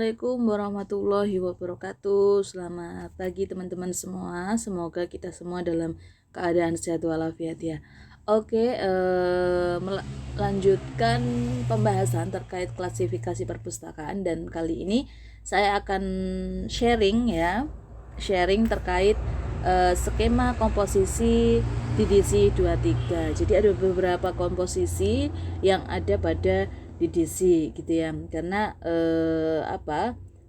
Assalamualaikum warahmatullahi wabarakatuh. Selamat pagi teman-teman semua. Semoga kita semua dalam keadaan sehat walafiat ya. Oke, melanjutkan pembahasan terkait klasifikasi perpustakaan, dan kali ini saya akan sharing terkait skema komposisi DDC 23. Jadi ada beberapa komposisi yang ada pada DDC gitu ya, karena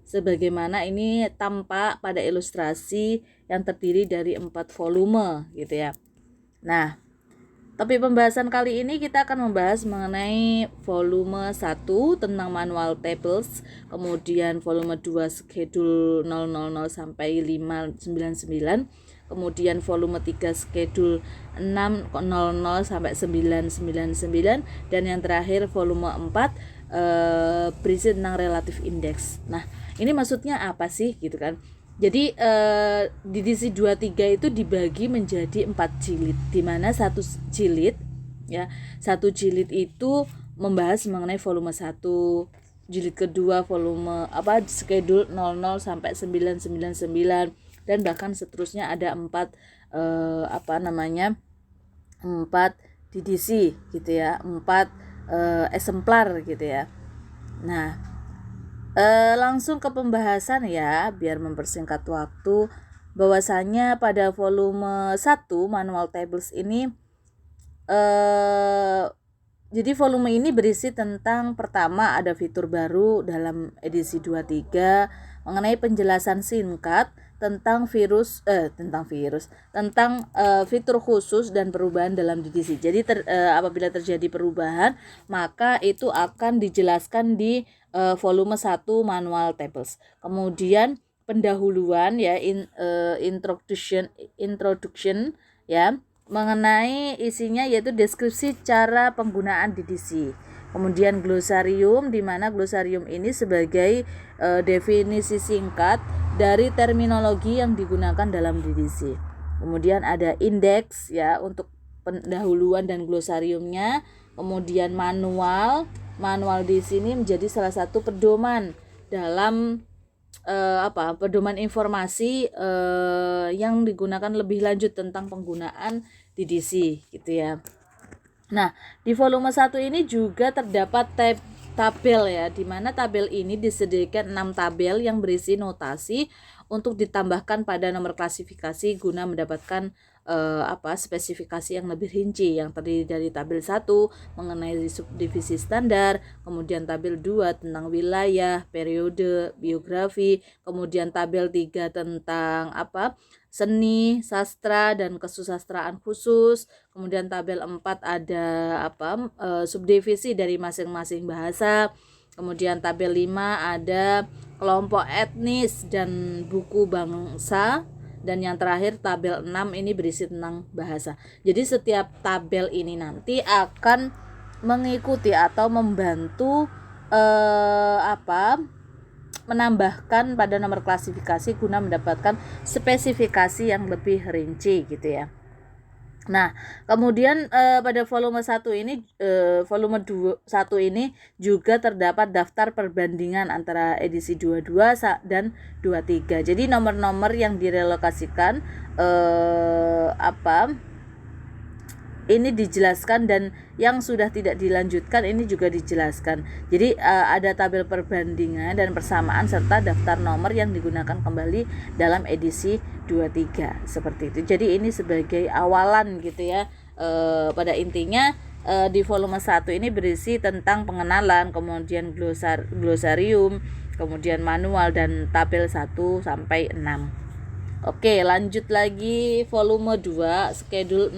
sebagaimana ini tampak pada ilustrasi yang terdiri dari 4 volume gitu ya. Nah, topik pembahasan kali ini kita akan membahas mengenai volume 1 tentang manual tables, kemudian volume 2 schedule 000 sampai 599, kemudian volume 3 schedule 600 sampai 999, dan yang terakhir volume 4 berisi tentang relative index. Nah, ini maksudnya apa sih gitu kan? Jadi DDC 23 itu dibagi menjadi 4 jilid, di mana satu jilid itu membahas mengenai volume 1, jilid kedua volume schedule 00 sampai 999, dan bahkan seterusnya ada 4 DDC gitu ya, 4 eksemplar gitu ya. Nah, langsung ke pembahasan ya, biar mempersingkat waktu. Bahwasanya pada volume 1 manual tables ini jadi volume ini berisi tentang, pertama ada fitur baru dalam edisi 23 mengenai penjelasan singkat tentang fitur khusus dan perubahan dalam DDC. Jadi apabila terjadi perubahan, maka itu akan dijelaskan di volume 1 manual tables. Kemudian pendahuluan ya, introduction ya, mengenai isinya yaitu deskripsi cara penggunaan DDC. Kemudian glosarium, di mana glosarium ini sebagai definisi singkat dari terminologi yang digunakan dalam DDC. Kemudian ada indeks ya untuk pendahuluan dan glosariumnya. Kemudian manual di sini menjadi salah satu pedoman dalam pedoman informasi yang digunakan lebih lanjut tentang penggunaan DDC gitu ya. Nah, di volume 1 ini juga terdapat tabel ya, di mana tabel ini disediakan 6 tabel yang berisi notasi untuk ditambahkan pada nomor klasifikasi guna mendapatkan spesifikasi yang lebih rinci, yang terdiri dari tabel 1 mengenai subdivisi standar, kemudian tabel 2 tentang wilayah, periode, biografi, kemudian tabel 3 tentang seni, sastra dan kesusastraan khusus. Kemudian tabel 4 ada subdivisi dari masing-masing bahasa. Kemudian tabel 5 ada kelompok etnis dan buku bangsa. Dan yang terakhir tabel 6 ini berisi tentang bahasa. Jadi setiap tabel ini nanti akan mengikuti atau membantu menambahkan pada nomor klasifikasi guna mendapatkan spesifikasi yang lebih rinci gitu ya. Nah, kemudian pada volume 1 ini volume 1 ini juga terdapat daftar perbandingan antara edisi 22 dan 23. Jadi nomor-nomor yang direlokasikan ini dijelaskan, dan yang sudah tidak dilanjutkan ini juga dijelaskan. Jadi ada tabel perbandingan dan persamaan serta daftar nomor yang digunakan kembali dalam edisi 23 seperti itu. Jadi ini sebagai awalan gitu ya. Pada intinya di volume 1 ini berisi tentang pengenalan, kemudian glosarium, kemudian manual dan tabel 1 sampai 6. Oke, lanjut lagi volume 2 schedule 000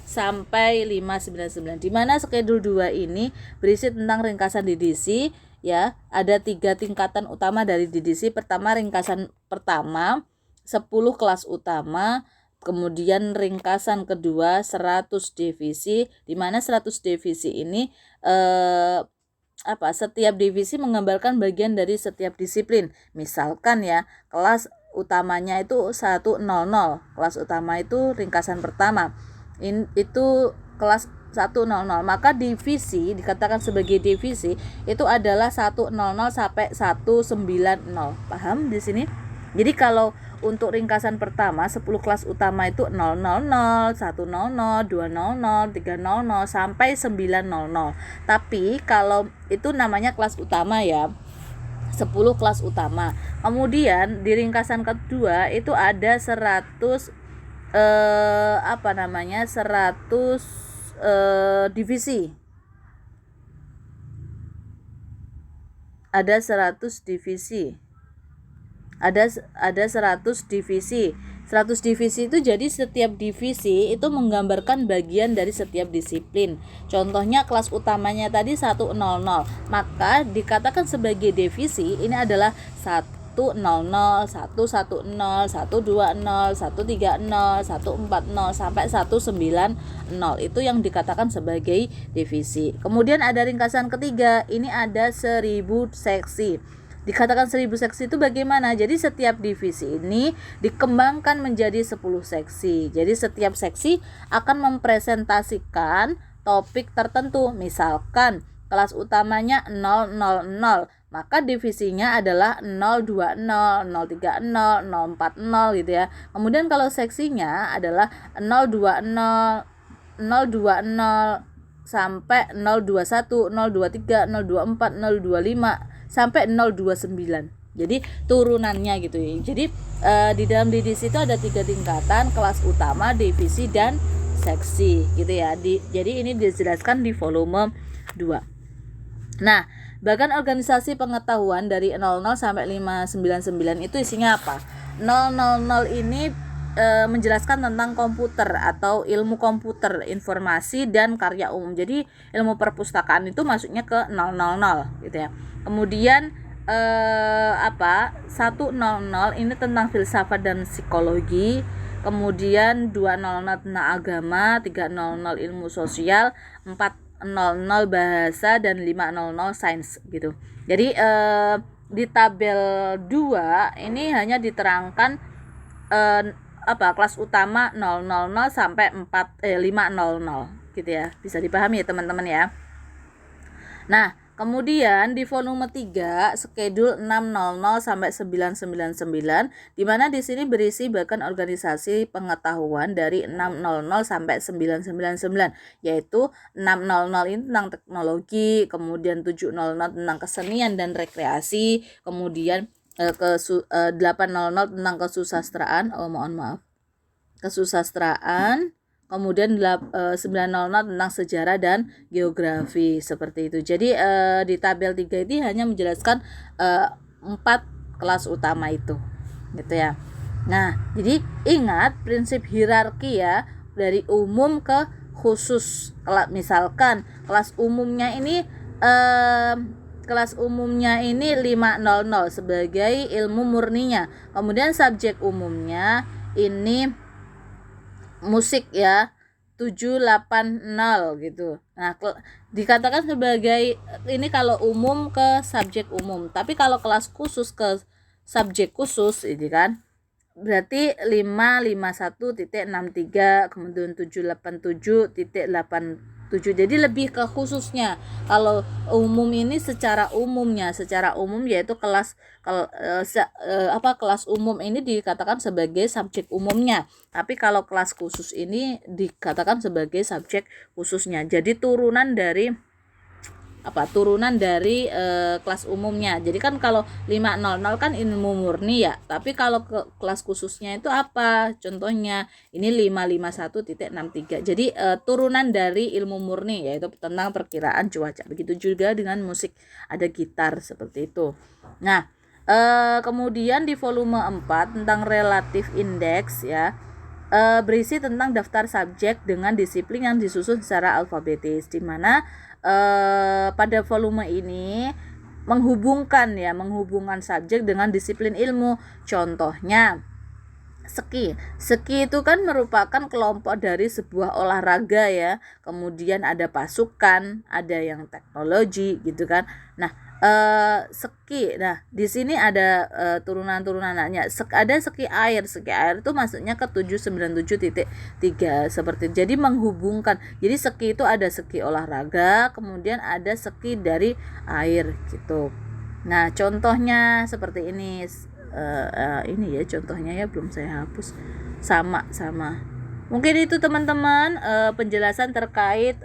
sampai 599. Di mana schedule 2 ini berisi tentang ringkasan DDC ya. Ada 3 tingkatan utama dari DDC. Pertama, ringkasan pertama 10 kelas utama, kemudian ringkasan kedua 100 divisi, di mana 100 divisi ini setiap divisi menggambarkan bagian dari setiap disiplin. Misalkan ya, kelas utamanya itu 100, kelas utama itu ringkasan pertama. Itu kelas Maka divisi dikatakan sebagai divisi itu adalah 100 sampai 190. Paham di sini? Jadi kalau untuk ringkasan pertama 10 kelas utama itu 000, 100, 200, 300 sampai 900. Tapi kalau itu namanya kelas utama ya. 10 kelas utama. Kemudian di ringkasan kedua itu ada 100 divisi. Ada 100 divisi. Ada 100 divisi. 100 divisi itu jadi setiap divisi itu menggambarkan bagian dari setiap disiplin. Contohnya kelas utamanya tadi 100, maka dikatakan sebagai divisi ini adalah 100, 110, 120, 130, 140 sampai 190. Itu yang dikatakan sebagai divisi. Kemudian ada ringkasan ketiga, ini ada 1000 seksi. Dikatakan 1000 seksi itu bagaimana? Jadi setiap divisi ini dikembangkan menjadi 10 seksi. Jadi setiap seksi akan mempresentasikan topik tertentu. Misalkan kelas utamanya 000, maka divisinya adalah 020, 030, 040 gitu ya. Kemudian kalau seksinya adalah 020, 020 sampai 021, 023, 024, 025 sampai 029. Jadi turunannya gitu ya. Jadi di dalam divisi itu ada 3 tingkatan, kelas utama, divisi dan seksi gitu ya. Jadi ini dijelaskan di volume 2. Nah, bahkan organisasi pengetahuan dari 00 sampai 599 itu isinya apa? 000 ini menjelaskan tentang komputer atau ilmu komputer, informasi dan karya umum. Jadi ilmu perpustakaan itu masuknya ke 000 gitu ya. Kemudian 100 ini tentang filsafat dan psikologi. Kemudian 200 tentang agama, 300 ilmu sosial, 400 bahasa dan 500 sains gitu. Jadi di tabel 2 ini hanya diterangkan kelas utama 000 sampai 500 gitu ya. Bisa dipahami ya teman-teman ya. Nah, kemudian di volume 3 schedule 600 sampai 999 di mana di sini berisi bahkan organisasi pengetahuan dari 600 sampai 999, yaitu 600 ini tentang teknologi, kemudian 700 tentang kesenian dan rekreasi, kemudian 800 tentang kesusastraan, kesusastraan, kemudian 900 tentang sejarah dan geografi seperti itu. Jadi di tabel 3 ini hanya menjelaskan 4 kelas utama itu gitu ya. Nah, jadi ingat prinsip hierarki ya, dari umum ke khusus. Misalkan kelas umumnya ini 500 sebagai ilmu murninya. Kemudian subjek umumnya ini musik ya, 780 gitu. Nah, dikatakan sebagai ini kalau umum ke subjek umum. Tapi kalau kelas khusus ke subjek khusus ini kan berarti 551.63 kemudian 787.87. Jadi lebih ke khususnya. Kalau umum ini secara umum yaitu kelas umum ini dikatakan sebagai subjek umumnya. Tapi kalau kelas khusus ini dikatakan sebagai subjek khususnya. Jadi turunan dari kelas umumnya. Jadi kan kalau 500 kan ilmu murni ya, tapi kalau ke kelas khususnya itu apa? Contohnya ini 551.63. Jadi turunan dari ilmu murni yaitu tentang perkiraan cuaca. Begitu juga dengan musik, ada gitar seperti itu. Nah, kemudian di volume 4 tentang relative index ya, berisi tentang daftar subjek dengan disiplin yang disusun secara alfabetis, di mana pada volume ini menghubungkan subjek dengan disiplin ilmu. Contohnya ski itu kan merupakan kelompok dari sebuah olahraga ya. Kemudian ada pasukan, ada yang teknologi gitu kan. Nah, seki. Nah, di sini ada turunan-turunannya. Ada seki air. Seki air itu masuknya ke 797.3 seperti itu. Jadi menghubungkan. Jadi seki itu ada seki olahraga, kemudian ada seki dari air gitu. Nah, contohnya seperti ini. Ini ya contohnya ya, belum saya hapus. Sama. Mungkin itu teman-teman penjelasan terkait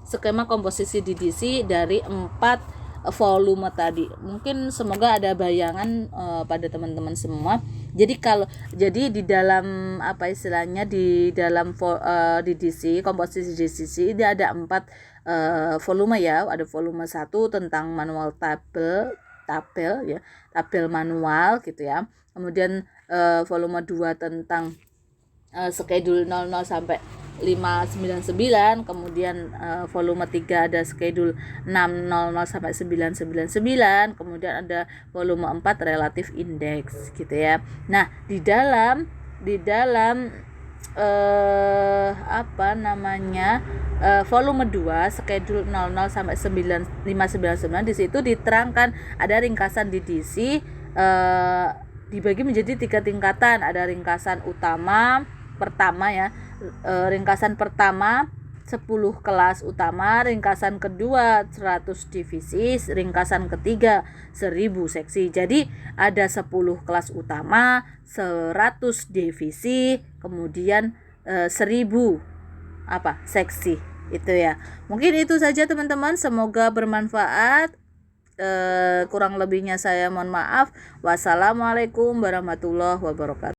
skema komposisi DDC dari 4 volume tadi. Mungkin semoga ada bayangan pada teman-teman semua. Jadi di dalam di dalam DDC, komposisi DDC ini ada 4 volume ya. Ada volume 1 tentang manual tabel ya, tabel manual gitu ya. Kemudian volume 2 tentang schedule 00 sampai 599, kemudian volume 3 ada schedule 600 sampai 999, kemudian ada volume 4 relative index gitu ya. Nah, di dalam volume 2 schedule 00 sampai 599 di situ diterangkan ada ringkasan DDC dibagi menjadi 3 tingkatan. Ada ringkasan pertama ya. Ringkasan pertama 10 kelas utama, ringkasan kedua 100 divisi, ringkasan ketiga 1000 seksi. Jadi ada 10 kelas utama, 100 divisi, kemudian 1000 seksi itu ya. Mungkin itu saja teman-teman, semoga bermanfaat. Kurang lebihnya saya mohon maaf. Wassalamualaikum warahmatullahi wabarakatuh.